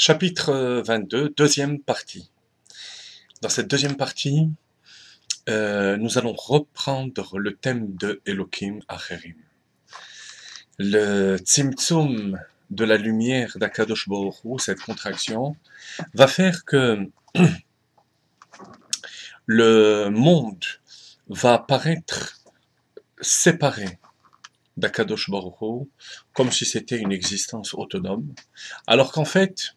Chapitre 22, deuxième partie. Dans cette deuxième partie, nous allons reprendre le thème de Elohim Acherim. Le Tzimtzum de la lumière d'Akadosh Baruch Hu, cette contraction, va faire que le monde va paraître séparé d'Akadosh Baruch Hu, comme si c'était une existence autonome, alors qu'en fait,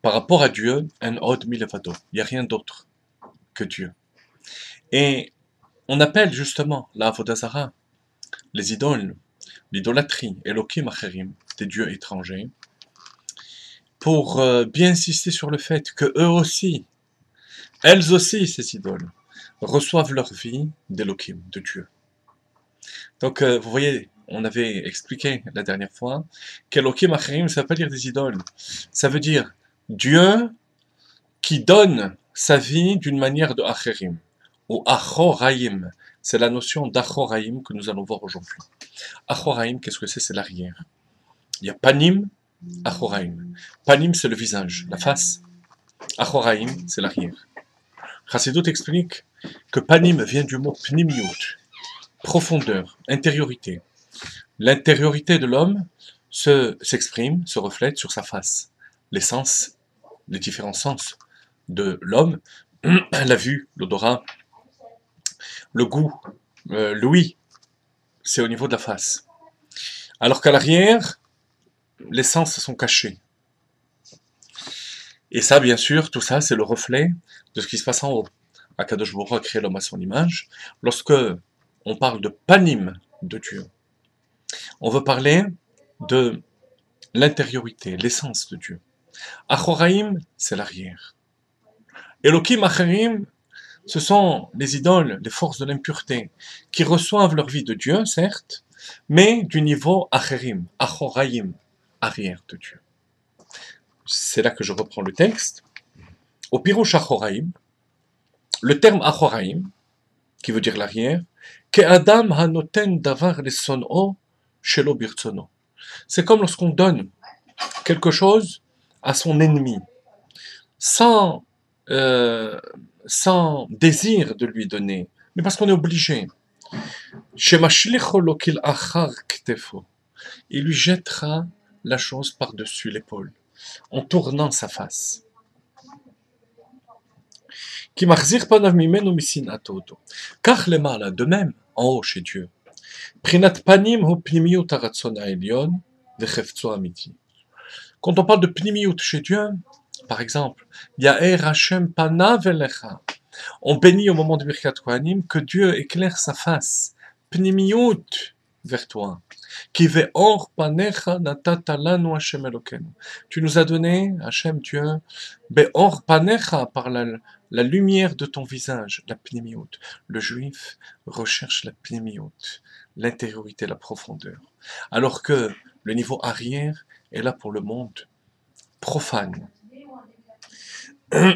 par rapport à Dieu, un od milevado, il n'y a rien d'autre que Dieu. Et on appelle justement la Avodah Zarah, les idoles, l'idolâtrie, Elohim Acherim, des dieux étrangers, pour bien insister sur le fait que eux aussi, elles aussi, ces idoles, reçoivent leur vie d'Elohim, de Dieu. Donc, vous voyez, on avait expliqué la dernière fois qu'Elohim Acherim, ça ne veut pas dire des idoles, ça veut dire Dieu qui donne sa vie d'une manière de Acherim, ou Achoraim. C'est la notion d'Achoraim que nous allons voir aujourd'hui. Achoraim, qu'est-ce que c'est? C'est l'arrière. Il y a Panim, Achoraim. Panim, c'est le visage, la face. Achoraim, c'est l'arrière. Chassidut explique que Panim vient du mot Pnimiut, profondeur, intériorité. L'intériorité de l'homme s'exprime, se reflète sur sa face. Les sens, les différents sens de l'homme, la vue, l'odorat, le goût, l'ouïe, c'est au niveau de la face. Alors qu'à l'arrière, les sens sont cachés. Et ça, bien sûr, tout ça, c'est le reflet de ce qui se passe en haut. Akadosh Baruch Hu a créé l'homme à son image. Lorsque on parle de panim de Dieu, on veut parler de l'intériorité, l'essence de Dieu. Achoraim, c'est l'arrière. Elohim Acherim, ce sont les idoles, les forces de l'impureté, qui reçoivent leur vie de Dieu, certes, mais du niveau Acherim, Achoraim, arrière de Dieu. C'est là que je reprends le texte. Au Pirouche Achoraim, le terme Achoraim, qui veut dire l'arrière, que Adam hanoten davar lesono shelo birtsono. C'est comme lorsqu'on donne quelque chose à son ennemi, sans désir de lui donner, mais parce qu'on est obligé. Il lui jettera la chose par-dessus l'épaule, en tournant sa face. Car de même, en haut chez Dieu, quand on parle de pnimiut chez Dieu, par exemple, Ya'er Hashem panav elecha, on bénit au moment de Birkat Kohanim que Dieu éclaire sa face, pnimiut, vers toi. Ki ve'or panecha natata lanu Hashem Elokenu. Tu nous as donné, Hashem Dieu, be'or panecha, par la lumière de ton visage, la pnimiut. Le juif recherche la pnimiut, l'intériorité, la profondeur. Alors que le niveau arrière est là pour le monde profane. Ce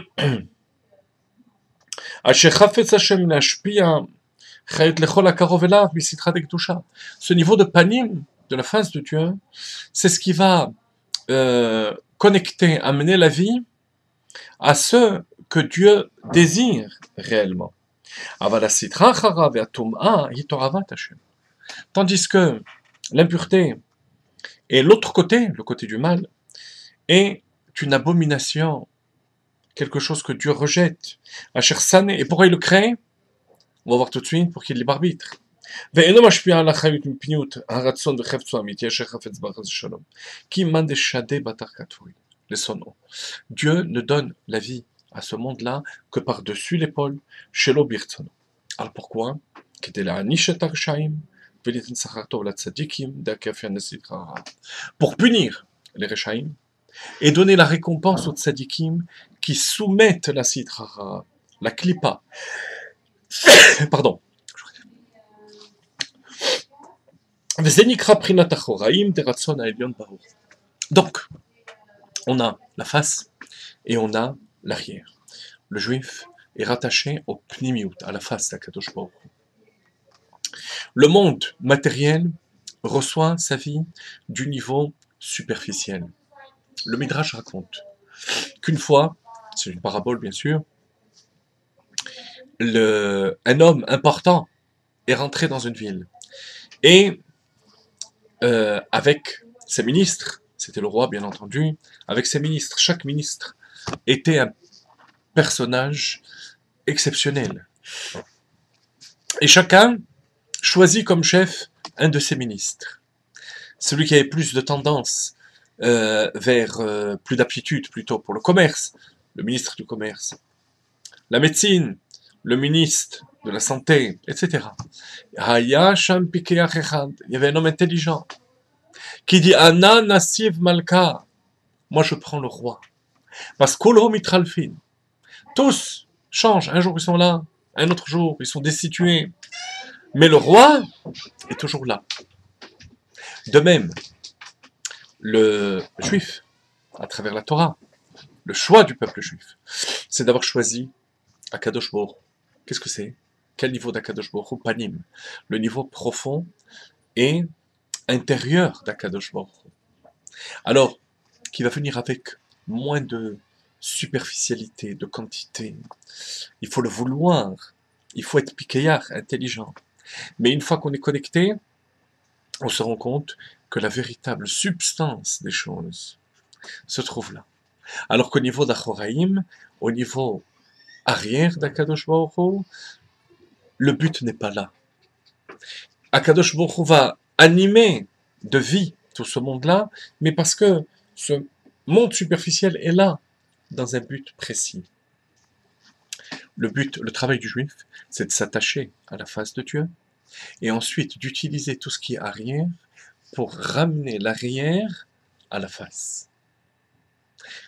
niveau de panim, de la face de Dieu, c'est ce qui va connecter, amener la vie à ce que Dieu désire réellement. Tandis que l'impureté et l'autre côté, le côté du mal, est une abomination, quelque chose que Dieu rejette. Et pourquoi il le crée? On va voir tout de suite pour qu'il est libre arbitre. Dieu ne donne la vie à ce monde-là que par-dessus l'épaule, shelo birtsono. Alors pourquoi? Pour punir les Rechaim et donner la récompense aux tzadikim qui soumettent la sitrara, la klipa. Pardon. Donc, on a la face et on a l'arrière. Le juif est rattaché au pnimiut, à la face d'Akadosh Baruch Hu. Le monde matériel reçoit sa vie du niveau superficiel. Le Midrash raconte qu'une fois, c'est une parabole bien sûr, un homme important est rentré dans une ville. Et avec ses ministres, c'était le roi bien entendu, avec ses ministres, chaque ministre était un personnage exceptionnel. Et chacun choisit comme chef un de ses ministres. Celui qui avait plus de tendance vers plus d'aptitude plutôt pour le commerce, le ministre du commerce. La médecine, le ministre de la santé, etc. Il y avait un homme intelligent qui dit Anna Nassiv Malka, moi je prends le roi. Parce qu'Olo Mitralfin, tous changent. Un jour ils sont là, un autre jour ils sont destitués. Mais le roi est toujours là. De même, le juif, à travers la Torah, le choix du peuple juif, c'est d'avoir choisi Akadosh Baruch Hu. Qu'est-ce que c'est? Quel niveau d'Akadosh Baruch Hu? Panim. Le niveau profond et intérieur d'Akadosh Baruch Hu. Alors, qui va venir avec moins de superficialité, de quantité. Il faut le vouloir. Il faut être piquéard, intelligent. Mais une fois qu'on est connecté, on se rend compte que la véritable substance des choses se trouve là. Alors qu'au niveau d'Achoraïm, au niveau arrière d'Akadosh Baruch Hu, le but n'est pas là. Akadosh Baruch Hu va animer de vie tout ce monde-là, mais parce que ce monde superficiel est là, dans un but précis. Le but, le travail du juif, c'est de s'attacher à la face de Dieu, et ensuite d'utiliser tout ce qui est arrière pour ramener l'arrière à la face.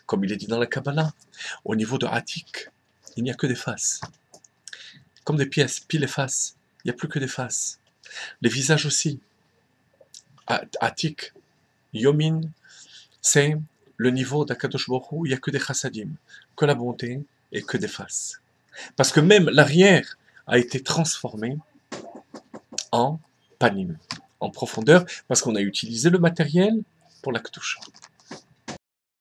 Comme il est dit dans la Kabbalah, au niveau de Atik, il n'y a que des faces. Comme des pièces, pile et face, il n'y a plus que des faces. Les visages aussi. Atik, Yomin, c'est le niveau d'Akadosh Baruch Hu, il n'y a que des chassadim, que la bonté et que des faces. Parce que même l'arrière a été transformé en panim, en profondeur, parce qu'on a utilisé le matériel pour la Kedusha.